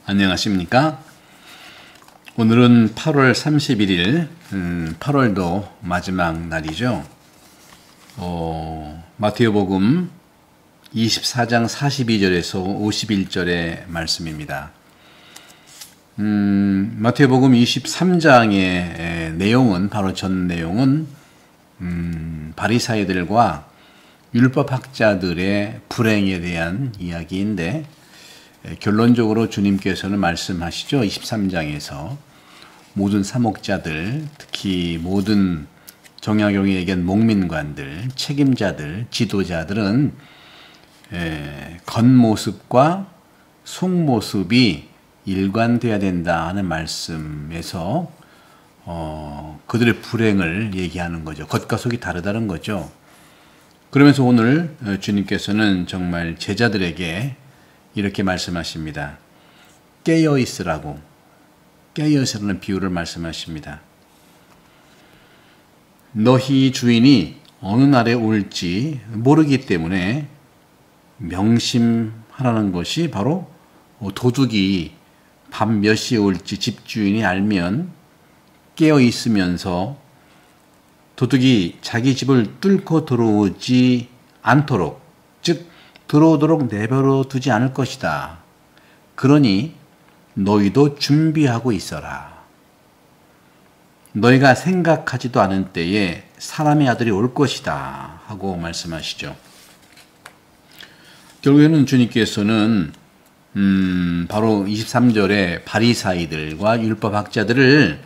안녕하십니까? 오늘은 8월 31일, 8월도 마지막 날이죠. 마태복음 24장 42절에서 51절의 말씀입니다. 마태복음 23장의 내용은, 바로 전 내용은 바리사이들과 율법학자들의 불행에 대한 이야기인데, 결론적으로 주님께서는 말씀하시죠. 23장에서 모든 사목자들, 특히 모든 정약용에 얘기한 목민관들, 책임자들, 지도자들은 겉모습과 속모습이 일관돼야 된다 하는 말씀에서 그들의 불행을 얘기하는 거죠. 겉과 속이 다르다는 거죠. 그러면서 오늘 주님께서는 정말 제자들에게 이렇게 말씀하십니다. 깨어있으라고, 깨어있으라는 비유를 말씀하십니다. 너희 주인이 어느 날에 올지 모르기 때문에 명심하라는 것이 바로 도둑이 밤 몇 시에 올지 집주인이 알면 깨어있으면서 도둑이 자기 집을 뚫고 들어오지 않도록, 즉 들어오도록 내버려 두지 않을 것이다. 그러니 너희도 준비하고 있어라. 너희가 생각하지도 않은 때에 사람의 아들이 올 것이다 하고 말씀하시죠. 결국에는 주님께서는 바로 23절에 바리사이들과 율법학자들을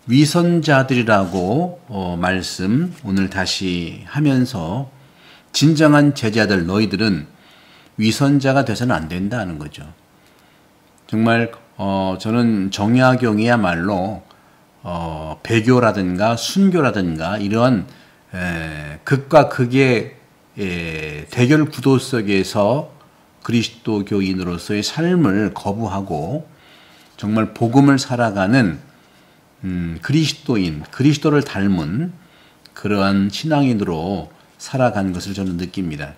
위선자들이라고 말씀 오늘 다시 하면서, 진정한 제자들 너희들은 위선자가 돼서는 안 된다는 거죠. 정말 저는 정약용이야말로 배교라든가 순교라든가 이러한 극과 극의 대결 구도 속에서 그리스도교인으로서의 삶을 거부하고 정말 복음을 살아가는 그리스도인, 그리스도를 닮은 그러한 신앙인으로 살아가는 것을 저는 느낍니다.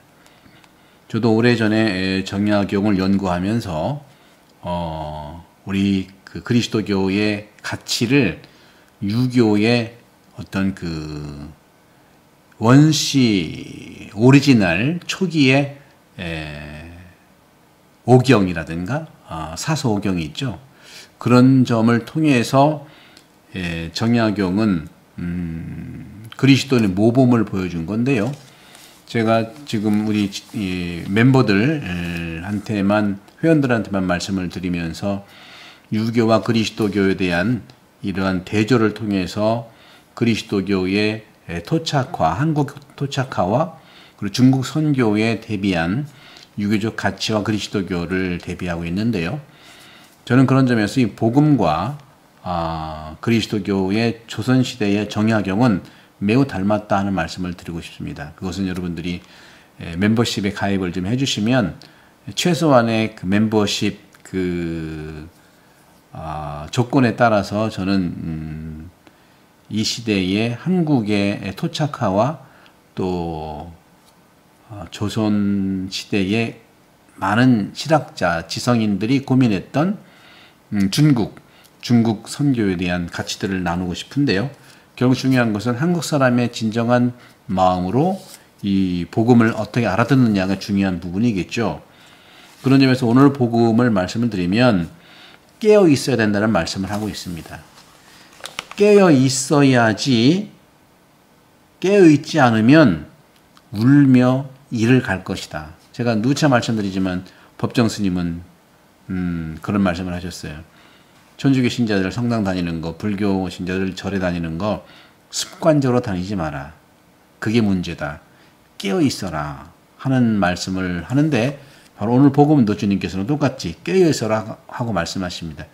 저도 오래전에 정약용을 연구하면서 우리 그 그리스도교의 가치를 유교의 어떤 그 원시 오리지널 초기의 오경이라든가 사서오경이 있죠. 그런 점을 통해서 정약용은 그리스도의 모범을 보여준 건데요. 제가 지금 우리 멤버들한테만, 회원들한테만 말씀을 드리면서 유교와 그리스도교에 대한 이러한 대조를 통해서 그리스도교의 토착화, 한국 토착화와 그리고 중국 선교에 대비한 유교적 가치와 그리스도교를 대비하고 있는데요. 저는 그런 점에서 이 복음과 그리스도교의 조선시대의 정약용은 매우 닮았다 하는 말씀을 드리고 싶습니다. 그것은 여러분들이 멤버십에 가입을 좀 해주시면 최소한의 그 멤버십 조건에 따라서 저는 이 시대의 한국의 토착화와 또 조선시대의 많은 실학자, 지성인들이 고민했던 중국 선교에 대한 가치들을 나누고 싶은데요. 결국 중요한 것은 한국 사람의 진정한 마음으로 이 복음을 어떻게 알아듣느냐가 중요한 부분이겠죠. 그런 점에서 오늘 복음을 말씀을 드리면 깨어 있어야 된다는 말씀을 하고 있습니다. 깨어 있어야지, 깨어 있지 않으면 울며 이를 갈 것이다. 제가 누차 말씀드리지만 법정 스님은 그런 말씀을 하셨어요. 천주교 신자들 성당 다니는 거, 불교 신자들 절에 다니는 거 습관적으로 다니지 마라. 그게 문제다. 깨어 있어라 하는 말씀을 하는데, 바로 오늘 복음도 주님께서는 똑같이 깨어 있어라 하고 말씀하십니다.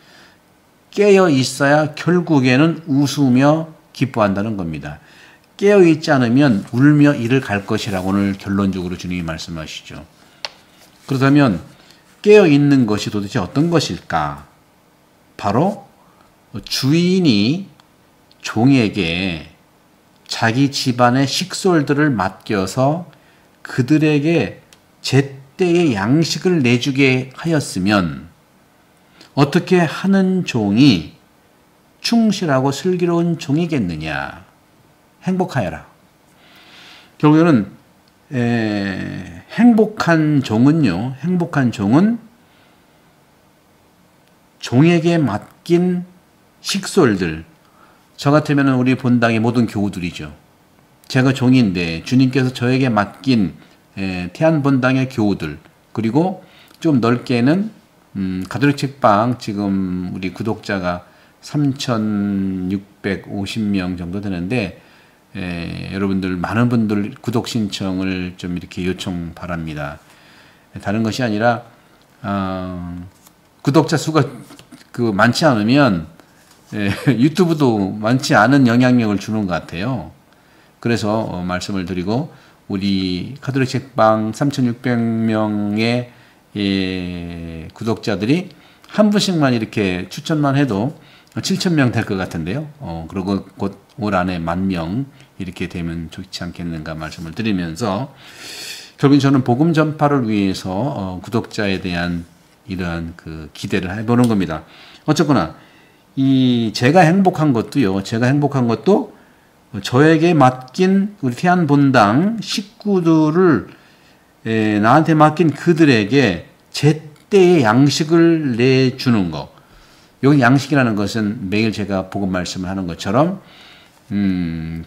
깨어 있어야 결국에는 웃으며 기뻐한다는 겁니다. 깨어 있지 않으면 울며 이를 갈 것이라고 오늘 결론적으로 주님이 말씀하시죠. 그렇다면 깨어 있는 것이 도대체 어떤 것일까? 바로 주인이 종에게 자기 집안의 식솔들을 맡겨서 그들에게 제때의 양식을 내주게 하였으면 어떻게 하는 종이 충실하고 슬기로운 종이겠느냐. 행복하여라. 결국에는 행복한 종은 종에게 맡긴 식솔들, 저 같으면 우리 본당의 모든 교우들이죠. 제가 종인데 주님께서 저에게 맡긴 태안본당의 교우들, 그리고 좀 넓게는 가톨릭 책방 지금 우리 구독자가 3,650명 정도 되는데 여러분들 많은 분들 구독 신청을 좀 이렇게 요청 바랍니다. 다른 것이 아니라 구독자 수가 많지 않으면 유튜브도 많지 않은 영향력을 주는 것 같아요. 그래서 말씀을 드리고 우리 가톨릭 책방 3,600명의 구독자들이 한 분씩만 이렇게 추천만 해도 7,000명 될 것 같은데요. 그리고 곧 올 안에 10,000명 이렇게 되면 좋지 않겠는가 말씀을 드리면서 결국 저는 복음 전파를 위해서 구독자에 대한 이러한 그 기대를 해보는 겁니다. 어쨌거나 제가 행복한 것도 저에게 맡긴 우리 태안본당 식구들을 나한테 맡긴 그들에게 제때의 양식을 내주는 거. 여기 양식이라는 것은 매일 제가 복음 말씀을 하는 것처럼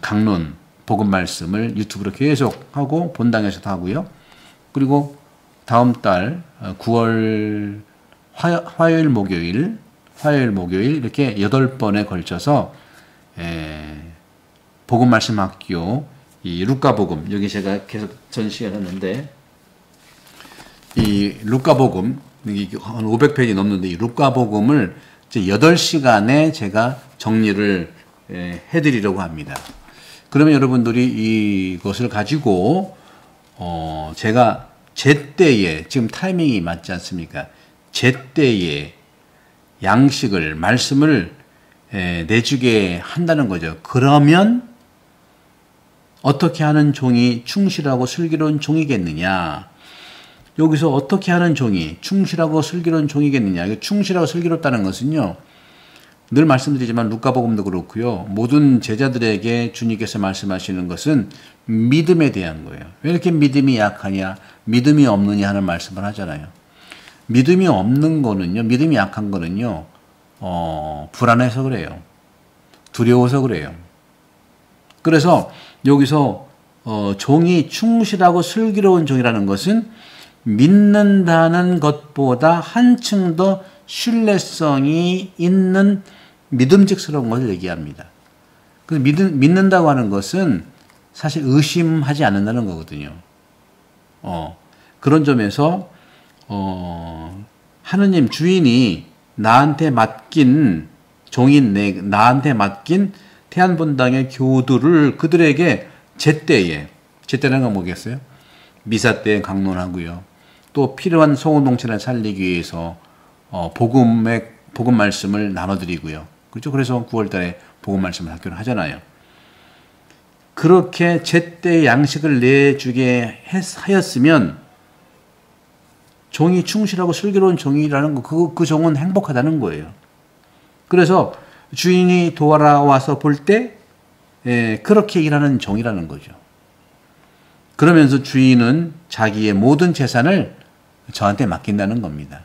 강론 복음 말씀을 유튜브로 계속 하고 본당에서도 하고요. 그리고 다음 달 9월 화요일 목요일 이렇게 8번에 걸쳐서 복음 말씀 학교 이 루카복음, 여기 제가 계속 전시를 했는데 이 루카복음 한 500페이지 넘는데 이 루카복음을 이제 8시간에 제가 정리를 해드리려고 합니다. 그러면 여러분들이 이것을 가지고 제가 제때에 지금 타이밍이 맞지 않습니까? 제때에 양식을 말씀을 내주게 한다는 거죠. 그러면 어떻게 하는 종이 충실하고 슬기로운 종이겠느냐? 여기서 어떻게 하는 종이 충실하고 슬기로운 종이겠느냐? 충실하고 슬기롭다는 것은요. 늘 말씀드리지만 루카복음도 그렇고요. 모든 제자들에게 주님께서 말씀하시는 것은 믿음에 대한 거예요. 왜 이렇게 믿음이 약하냐? 믿음이 없느냐 하는 말씀을 하잖아요. 믿음이 없는 거는요. 믿음이 약한 거는요. 불안해서 그래요. 두려워서 그래요. 그래서 여기서 종이 충실하고 슬기로운 종이라는 것은 믿는다는 것보다 한층 더 신뢰성이 있는 믿음직스러운 것을 얘기합니다. 그래서 믿는다고 하는 것은 사실 의심하지 않는다는 거거든요. 그런 점에서 하느님 주인이 나한테 맡긴 나한테 맡긴 태안본당의 교우들을 그들에게 제때라는 건 뭐겠어요? 미사 때 강론하고요. 또 필요한 소공동체를 살리기 위해서 복음 말씀을 나눠드리고요. 그렇죠? 그래서 9월달에 복음 말씀을 학교를 하잖아요. 그렇게 제때 양식을 내주게 하였으면 종이 충실하고 슬기로운 종이라는 거, 그 종은 행복하다는 거예요. 그래서 주인이 돌아와서 볼 때 그렇게 일하는 종이라는 거죠. 그러면서 주인은 자기의 모든 재산을 저한테 맡긴다는 겁니다.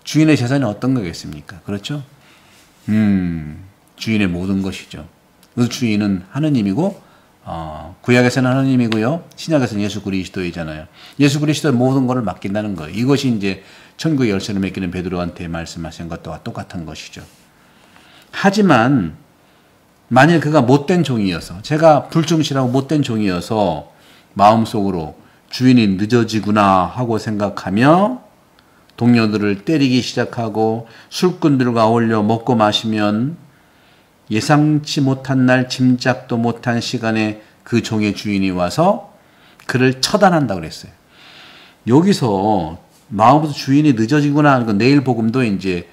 주인의 재산이 어떤 거겠습니까? 그렇죠? 주인의 모든 것이죠. 그 주인은 하느님이고 구약에서는 하느님이고요. 신약에서는 예수 그리스도이잖아요. 예수 그리스도의 모든 것을 맡긴다는 거예요. 이것이 이제 천국의 열쇠를 맡기는 베드로한테 말씀하신 것과 똑같은 것이죠. 하지만 만일 그가 못된 종이어서, 제가 불충실하고 못된 종이어서 마음속으로 주인이 늦어지구나 하고 생각하며 동료들을 때리기 시작하고 술꾼들과 어울려 먹고 마시면 예상치 못한 날, 짐작도 못한 시간에 그 종의 주인이 와서 그를 처단한다고 그랬어요. 여기서 마음으로 주인이 늦어지구나 하는 건 내일 복음도 이제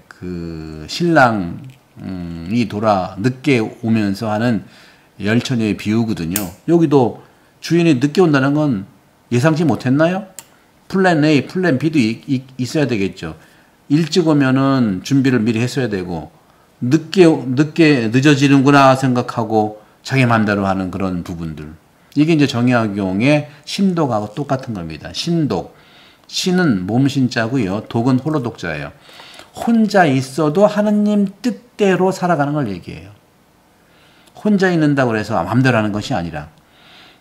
그 신랑이 늦게 오면서 하는 열처녀의 비유거든요. 여기도 주인이 늦게 온다는 건 예상치 못했나요? 플랜 A, 플랜 B도 있어야 되겠죠. 일찍 오면은 준비를 미리 했어야 되고, 늦어지는구나 생각하고 자기 마음대로 하는 그런 부분들. 이게 이제 정약용의 심독하고 똑같은 겁니다. 신독. 신은 몸신자고요. 독은 홀로 독자예요. 혼자 있어도 하느님 뜻대로 살아가는 걸 얘기해요. 혼자 있는다고 해서 마음대로 하는 것이 아니라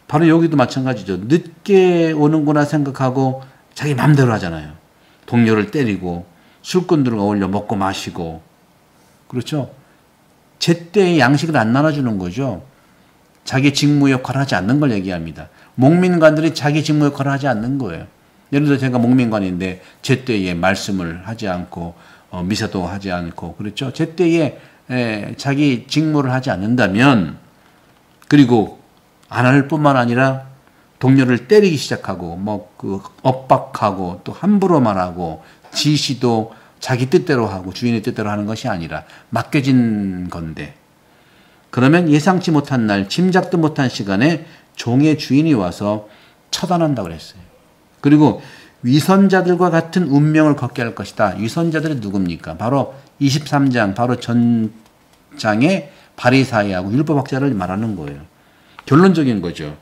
바로 여기도 마찬가지죠. 늦게 오는구나 생각하고 자기 마음대로 하잖아요. 동료를 때리고 술꾼들과 어울려 먹고 마시고 그렇죠. 제때의 양식을 안 나눠주는 거죠. 자기 직무 역할을 하지 않는 걸 얘기합니다. 목민관들이 자기 직무 역할을 하지 않는 거예요. 예를 들어 제가 목민관인데 제때에 말씀을 하지 않고 미사도 하지 않고 그렇죠. 제때에 자기 직무를 하지 않는다면 그리고 안 할 뿐만 아니라 동료를 때리기 시작하고 엇박하고 또 함부로 말하고 지시도 자기 뜻대로 하고 주인의 뜻대로 하는 것이 아니라 맡겨진 건데 그러면 예상치 못한 날 짐작도 못한 시간에 종의 주인이 와서 처단한다고 그랬어요. 그리고 위선자들과 같은 운명을 걷게 할 것이다. 위선자들이 누굽니까? 바로 23장 바로 전장의 바리사이하고 율법학자를 말하는 거예요. 결론적인 거죠.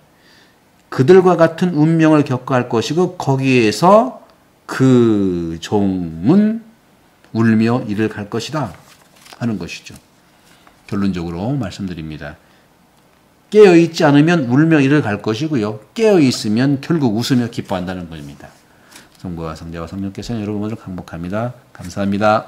그들과 같은 운명을 겪어야 할 것이고 거기에서 그 종은 울며 이를 갈 것이다 하는 것이죠. 결론적으로 말씀드립니다. 깨어있지 않으면 울며 이를 갈 것이고요. 깨어있으면 결국 웃으며 기뻐한다는 겁니다. 성부와 성자와 성령께서는 여러분을 강복합니다. 감사합니다.